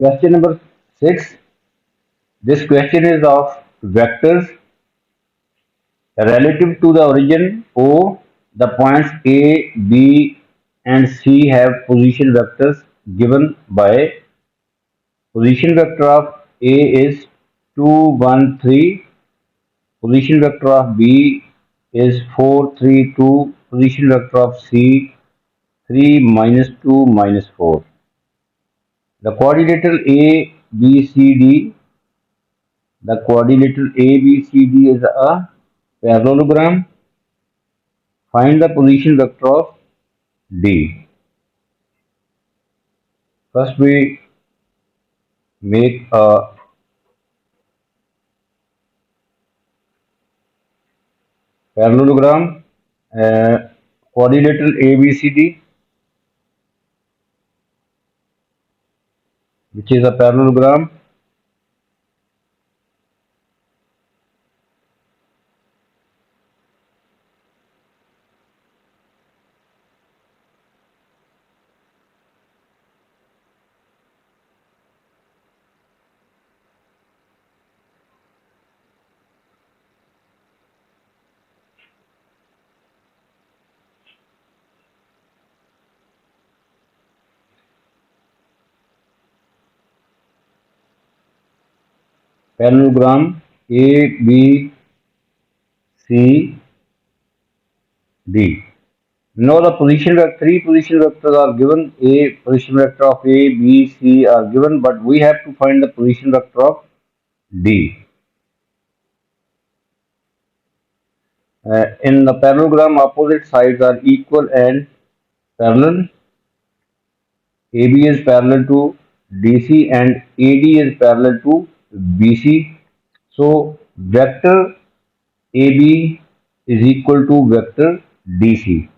Question number 6. This question is of vectors relative to the origin O. The points A, B, and C have position vectors given by position vector of A is 2, 1, 3. Position vector of B is 4, 3, 2. Position vector of C 3, minus 2, minus 4. The quadrilateral A, B, C, D. The quadrilateral A, B, C, D is a parallelogram. Find the position vector of D. First, we make a parallelogram, uh, quadrilateral ABCD, which is a parallelogram. Parallelogram A, B, C, D. Now the position vector, three position vectors are given. A position vector of A, B, C are given, but we have to find the position vector of D. In the parallelogram, opposite sides are equal and parallel. AB is parallel to DC and AD is parallel to BC. So vector AB is equal to vector DC.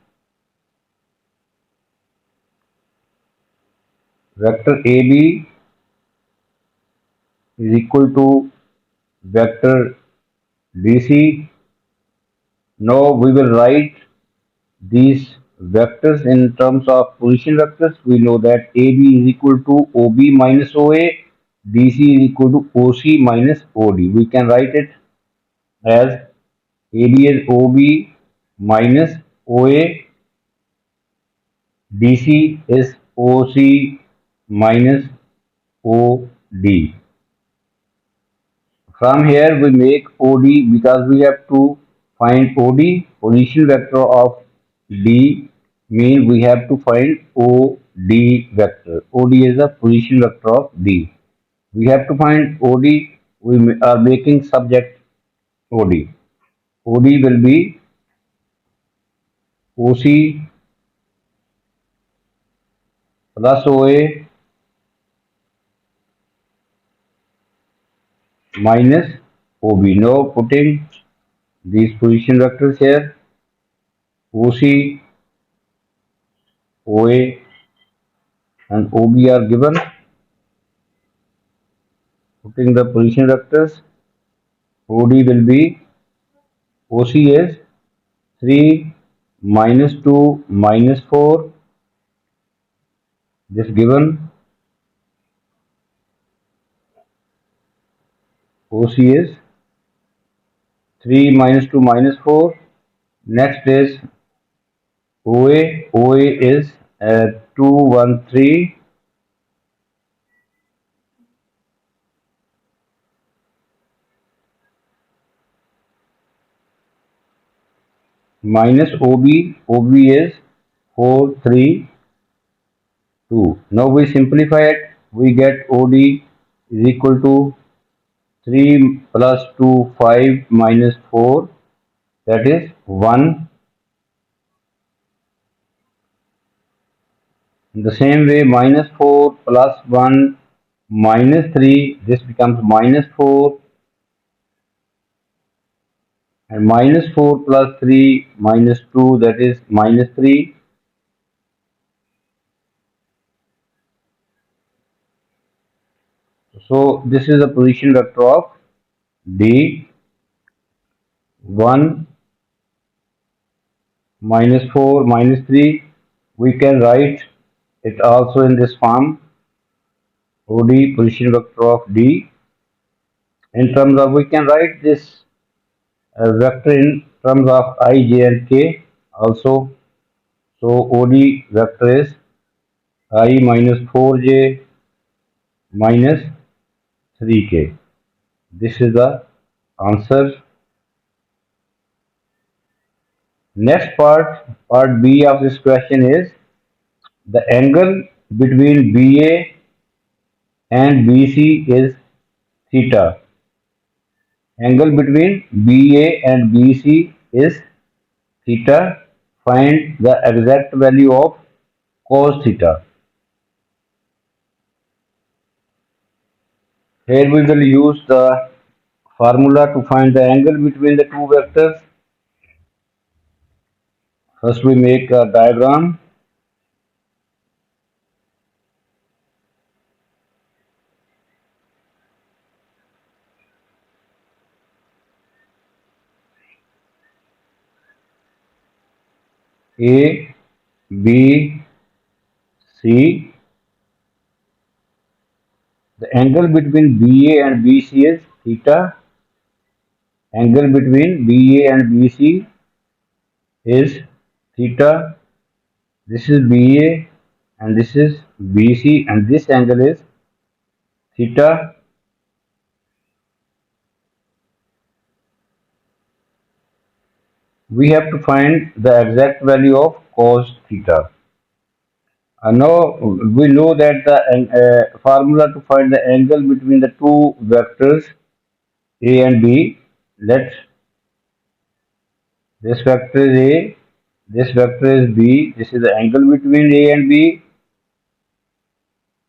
Vector AB is equal to vector DC. Now we will write these vectors in terms of position vectors. We know that AB is equal to OB minus OA, DC is equal to OC minus OD. We can write it as AB is OB minus OA, DC is OC minus OD. From here we make OD because we have to find OD, position vector of D, mean we have to find OD vector. OD is the position vector of D. We have to find OD, we are making subject OD. OD will be OC plus OA minus OB. Now putting these position vectors here, OC, OA and OB are given. Putting the position vectors, OD will be OC is 3 minus 2 minus 4. This given OC is 3 minus 2 minus 4. Next is OA. OA is 2, 1, 3 minus OB. OB is 4, 3, 2. Now we simplify it. We get OD is equal to 3 plus 2, 5 minus 4. That is 1. In the same way, minus 4 plus 1 minus 3. This becomes minus 4. And minus 4 plus 3 minus 2, that is minus 3. So this is the position vector of D. 1 minus 4 minus 3. We can write it also in this form. OD position vector of D in terms of, we can write this vector in terms of I, J and K also. So OD vector is I minus 4J minus 3K. This is the answer. Next part B of this question is the angle between BA and BC is theta. Angle between BA and BC is theta. Find the exact value of cos theta. Here we will use the formula to find the angle between the two vectors. First we make a diagram. A, B, C. The angle between BA and BC is theta. Angle between BA and BC is theta. This is BA and this is BC, and this angle is theta. We have to find the exact value of cos theta. Now we know that the formula to find the angle between the two vectors A and B. Let this vector is A, this vector is B. This is the angle between A and B.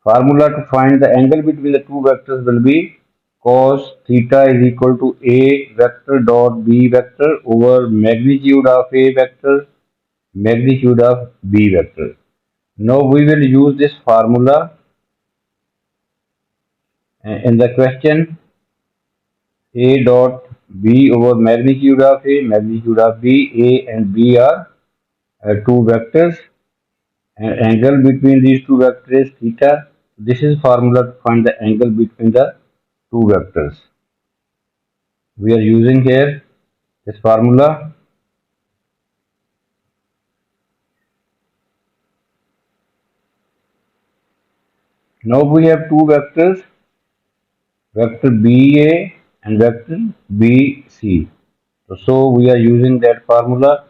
Formula to find the angle between the two vectors will be cos theta is equal to A vector dot B vector over magnitude of A vector, magnitude of B vector. Now we will use this formula in the question. A dot B over magnitude of A, magnitude of B. A and B are two vectors, and angle between these two vectors is theta. This is formula to find the angle between the two vectors. We are using here this formula. Now we have two vectors, vector BA and vector BC. So we are using that formula.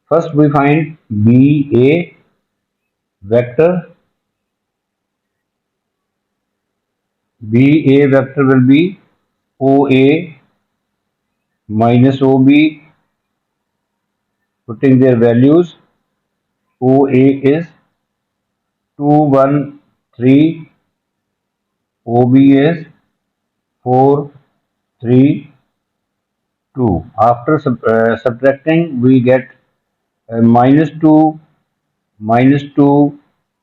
First we find BA vector. BA vector will be OA minus OB, putting their values. OA is 213, OB is 432. After subtracting, we get minus 2, minus 2,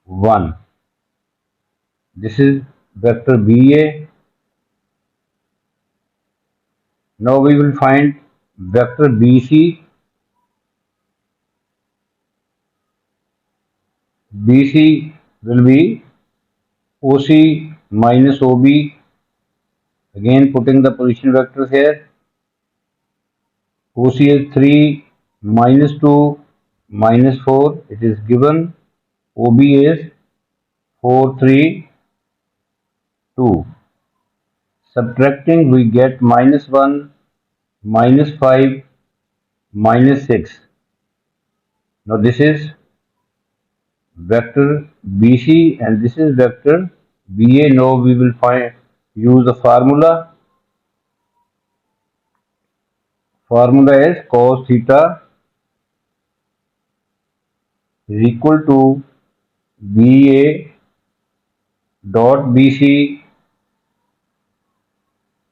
1. This is vector BA. Now we will find vector BC. BC will be OC minus OB. Again, putting the position vectors here. OC is 3 minus 2 minus 4. It is given. OB is 4, 3, 2. Subtracting, we get minus 1, minus 5, minus 6. Now this is vector BC and this is vector BA. Now we will use the formula. Formula is cos theta is equal to BA dot BC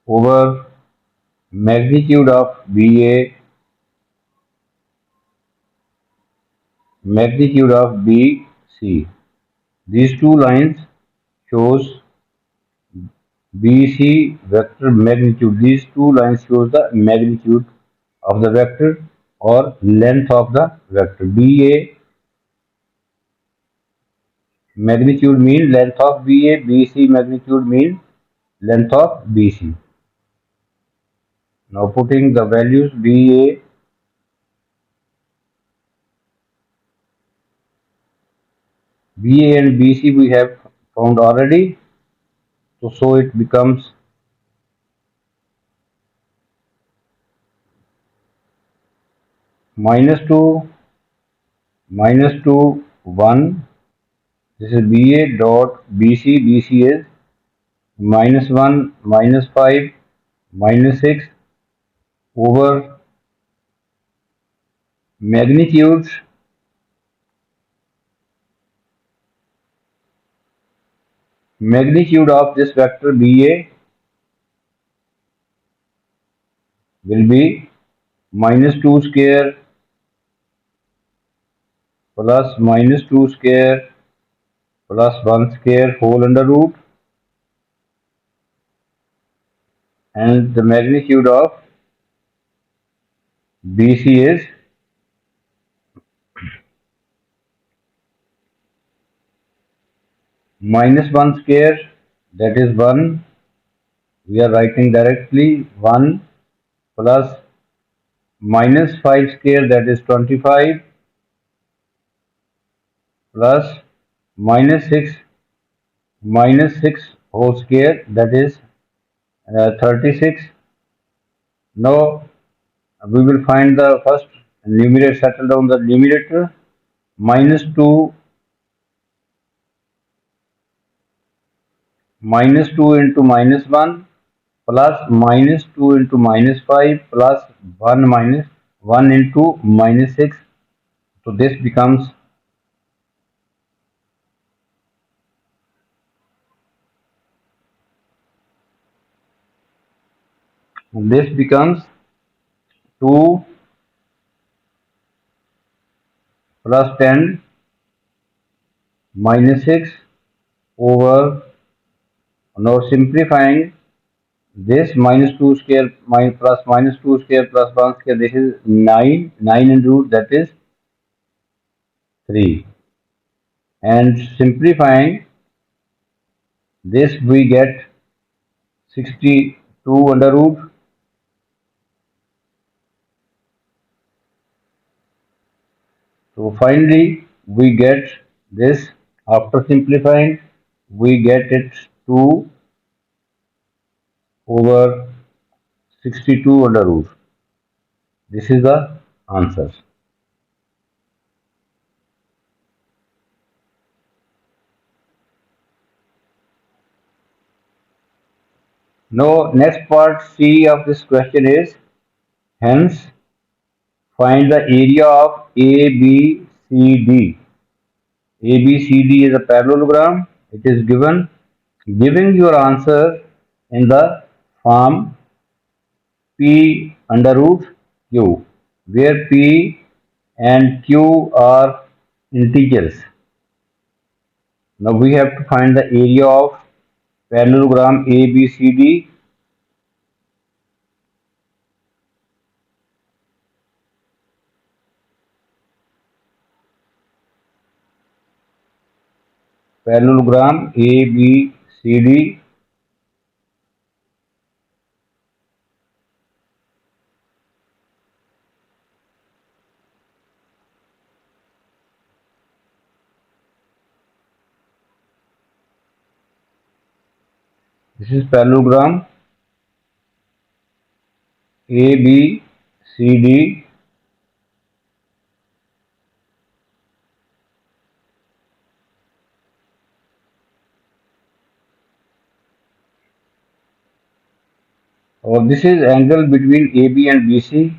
over magnitude of BA, magnitude of BC. These two lines shows BC vector magnitude. These two lines shows the magnitude of the vector or length of the vector. BA Magnitude mean length of BA, BC magnitude mean length of BC. Now putting the values BA and BC we have found already. So it becomes -2, 1. This is BA dot BC. BC is -1, -5, -6 over magnitudes of this vector BA will be -2 square plus -2 square plus 1 square whole under root, and the magnitude of BC is -1 square, that is 1. We are writing directly 1 plus -5 square, that is 25, plus -6 whole square, that is 36. Now we will find the first numerator, settle down the numerator. -2 -2 into -1 plus -2 into -5 plus 1 minus 1 into -6. So this becomes 2 plus 10 minus 6 over, now simplifying this, -2 square plus -2 square plus 1 square, this is 9, 9 in root, that is 3. And simplifying this, we get 62 under root. So finally we get this, after simplifying we get it 2 over 62 under root. This is the answer. Now next part C of this question is, hence find the area of ABCD. ABCD is a parallelogram. It is given. Giving your answer in the form P under root Q, where P and Q are integers. Now we have to find the area of parallelogram ABCD. Parallelogram ABCD. This is parallelogram ABCD. Or this is angle between AB and BC.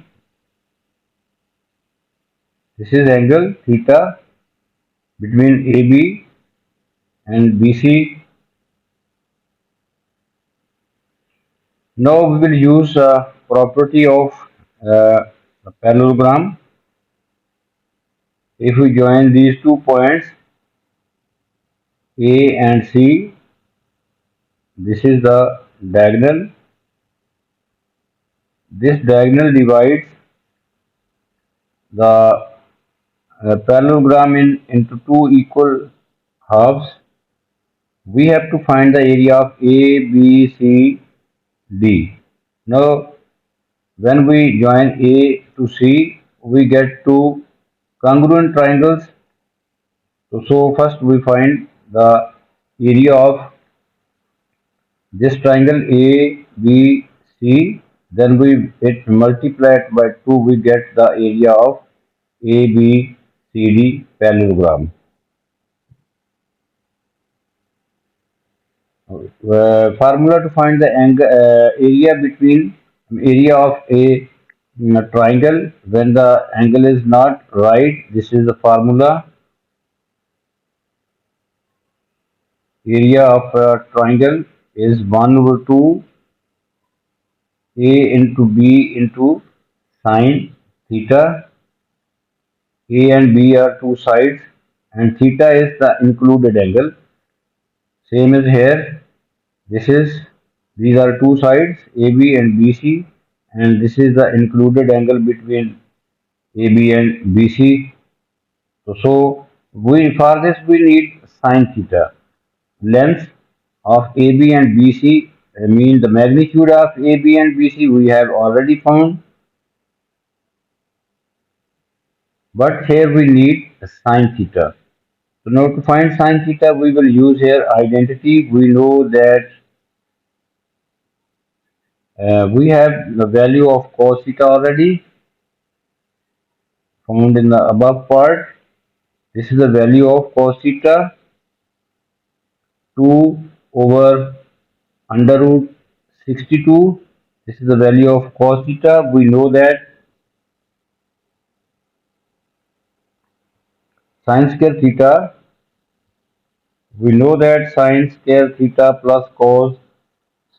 This is angle theta between AB and BC. Now we will use property of a parallelogram. If we join these 2 points A and C, this is the diagonal. This diagonal divides the parallelogram into two equal halves, we have to find the area of A, B, C, D. Now, when we join A to C, we get two congruent triangles. So first we find the area of this triangle ABC, then we it multiply it by 2, we get the area of ABCD parallelogram. Formula to find the angle area between area of a triangle when the angle is not right. This is the formula. Area of a triangle is 1 over 2 A into B into sine theta. A and B are two sides and theta is the included angle. Same as here. This is these are two sides AB and BC and this is the included angle between AB and BC. So we for this we need sine theta. Length of AB and BC mean the magnitude of AB and BC we have already found, but here we need sine theta. So now to find sine theta, we will use here identity. We know that we have the value of cos theta already found in the above part. This is the value of cos theta 2 over under root 62. This is the value of cos theta. We know that sine square theta. We know that sine square theta plus cos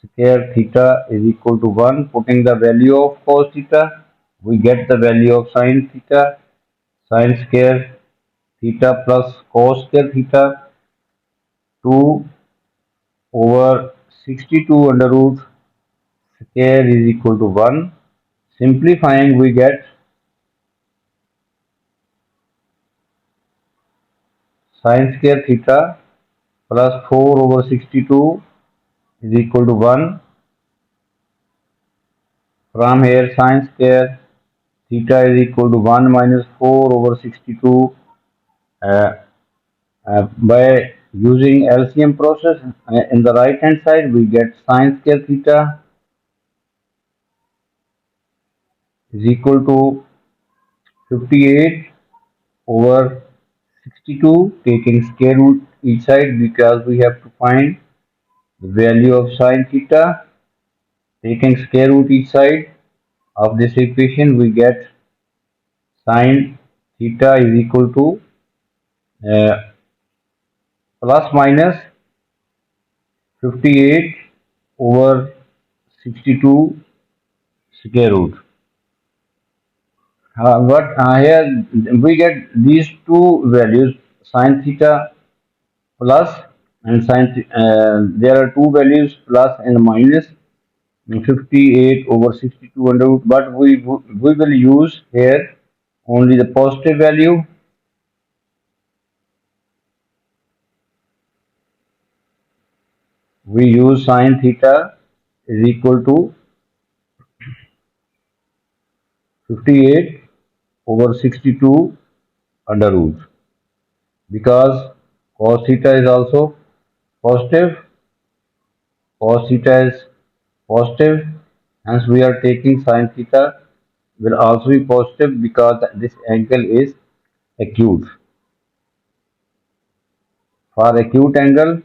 square theta is equal to 1. Putting the value of cos theta, we get the value of sine theta. Sine square theta plus cos square theta 2 over 62 under root square is equal to 1. Simplifying, we get sine square theta plus 4 over 62 is equal to 1. From here, sine square theta is equal to 1 minus 4 over 62. Uh, by using LCM process, in the right hand side, we get sine square theta is equal to 58 over 62, taking square root each side because we have to find the value of sine theta. Taking square root each side of this equation, we get sine theta is equal to uh, plus minus 58 over 62 square root. But here we get these two values, sine theta plus and there are two values plus and minus 58 over 62 under root, but we will use here only the positive value. We use sine theta is equal to 58 over 62 under root because cos theta is also positive, cos theta is positive, hence we are taking sine theta will also be positive because this angle is acute. For acute angle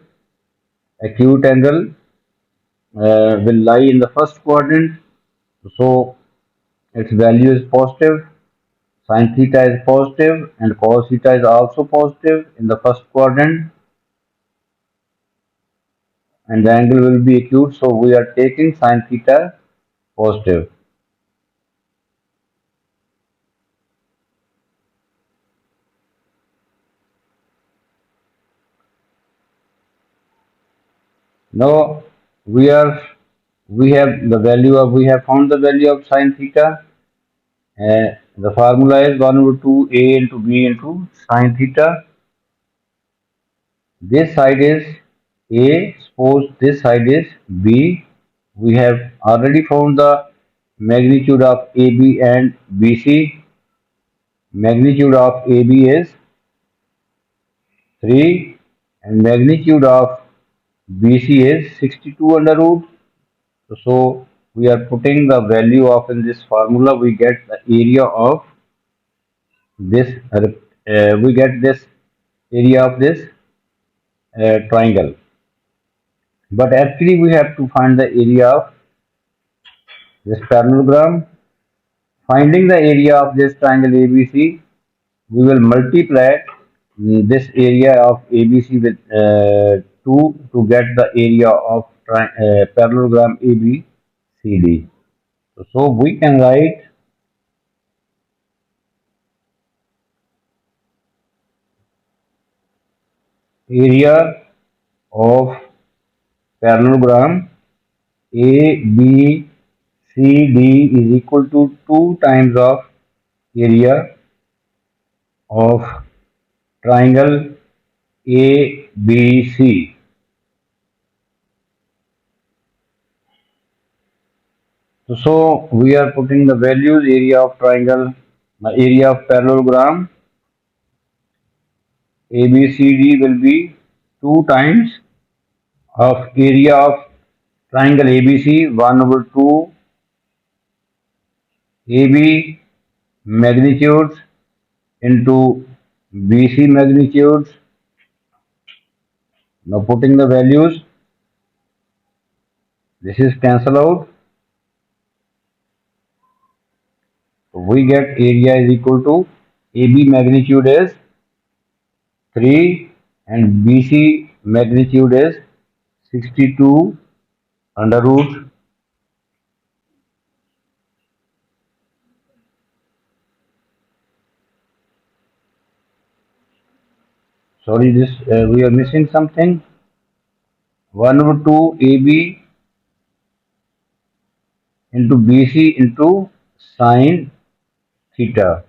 will lie in the first quadrant, so its value is positive. Sin theta is positive and cos theta is also positive in the first quadrant, and the angle will be acute, so we are taking sin theta positive. Now we are we have found the value of sin theta. The formula is 1 over 2 a into b into sin theta. This side is A, suppose this side is B. We have already found the magnitude of AB and BC. Magnitude of AB is 3 and magnitude of BC is 62 under root. So we are putting the value of in this formula. We get the area of this. We get this area of this triangle. But actually, we have to find the area of this parallelogram. Finding the area of this triangle ABC, we will multiply this area of ABC with 2 to get the area of parallelogram ABCD. So we can write area of parallelogram ABCD is equal to 2 times of area of triangle ABC. So we are putting the values area of triangle, the area of parallelogram ABCD will be 2 times of area of triangle ABC 1 over 2 AB magnitudes into BC magnitudes. Now putting the values, this is cancel out. So we get area is equal to AB magnitude is 3 and BC magnitude is 62 under root. Sorry, this we are missing something. 1 over 2 AB into BC into sine theta.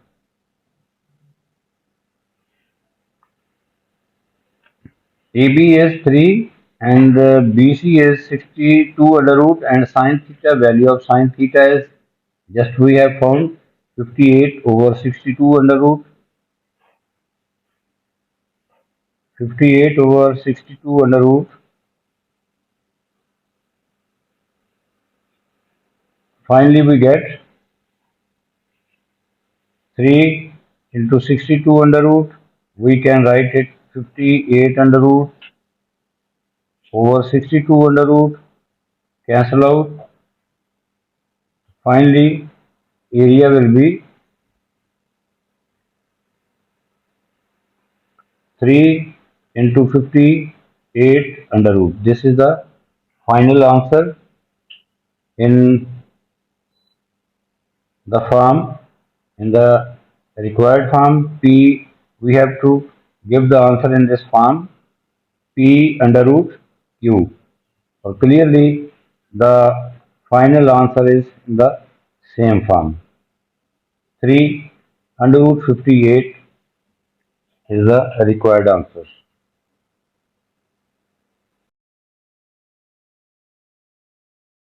AB is 3 and BC is 62 under root and sine theta value of sine theta is just we have found 58 over 62 under root. 58 over 62 under root. Finally we get 3 into 62 under root. We can write it 58 under root over 62 under root. Cancel out. Finally area will be 3 into 58 under root. This is the final answer in the form, in the required form P. We have to give the answer in this form P under root Q. So clearly the final answer is in the same form. 3 under root 58 is the required answer.